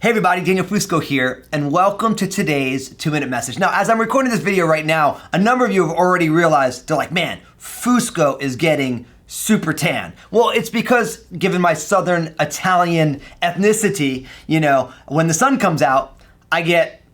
Hey everybody, Daniel Fusco here, and welcome to today's 2-minute message. Now, as I'm recording this video right now, a number of you have already realized, they're like, man, Fusco is getting super tan. Well, it's because, given my Southern Italian ethnicity, when the sun comes out, I get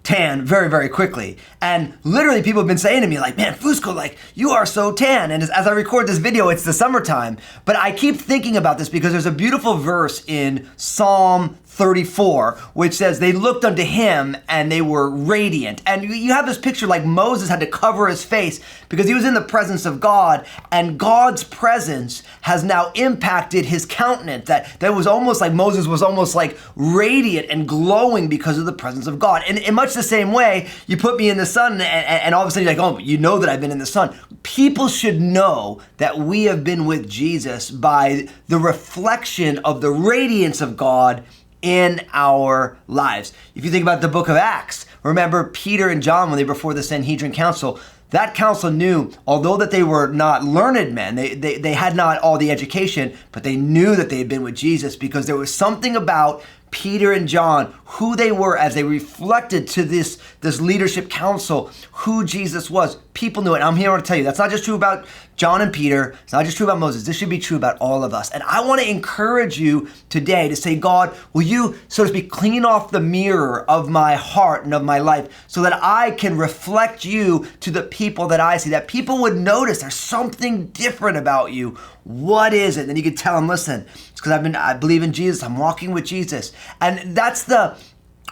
tan very, very quickly. And literally people have been saying to me like, man, Fusco, like, you are so tan. And as I record this video, it's the summertime. But I keep thinking about this because there's a beautiful verse in Psalm 34, which says they looked unto him and they were radiant. And you have this picture like Moses had to cover his face because he was in the presence of God, and God's presence has now impacted his countenance. That was almost like Moses was almost like radiant and glowing because of the presence of God. And in much the same way, you put me in the sun and all of a sudden you're like, oh, you know that I've been in the sun. People should know that we have been with Jesus by the reflection of the radiance of God in our lives. If you think about the book of Acts, remember Peter and John when they were before the Sanhedrin Council, that council knew, although that they were not learned men, they had not all the education, but they knew that they had been with Jesus because there was something about Peter and John, who they were as they reflected to this leadership council, who Jesus was. People knew it. I'm here to tell you, that's not just true about John and Peter. It's not just true about Moses. This should be true about all of us. And I want to encourage you today to say, God, will you, so to speak, clean off the mirror of my heart and of my life so that I can reflect you to the people that I see, that people would notice there's something different about you. What is it? And you can tell them, listen, it's because I believe in Jesus. I'm walking with Jesus. And that's the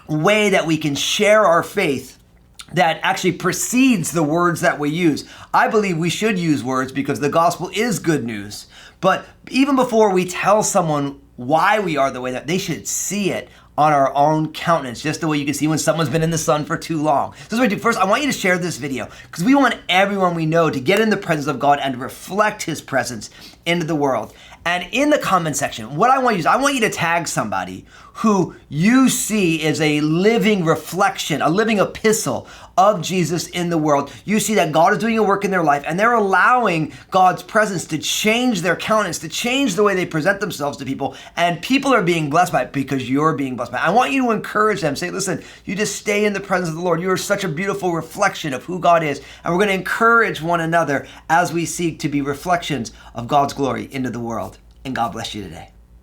way that we can share our faith that actually precedes the words that we use. I believe we should use words because the gospel is good news. But even before we tell someone why we are the way that, they should see it on our own countenance, just the way you can see when someone's been in the sun for too long. So this is what I do. First, I want you to share this video because we want everyone we know to get in the presence of God and to reflect his presence into the world. And in the comment section, what I want you to do is I want you to tag somebody who you see is a living reflection, a living epistle of Jesus in the world. You see that God is doing a work in their life and they're allowing God's presence to change their countenance, to change the way they present themselves to people. And people are being blessed by it because you're being blessed by it. I want you to encourage them. Say, listen, you just stay in the presence of the Lord. You are such a beautiful reflection of who God is. And we're going to encourage one another as we seek to be reflections of God's glory into the world. And God bless you today.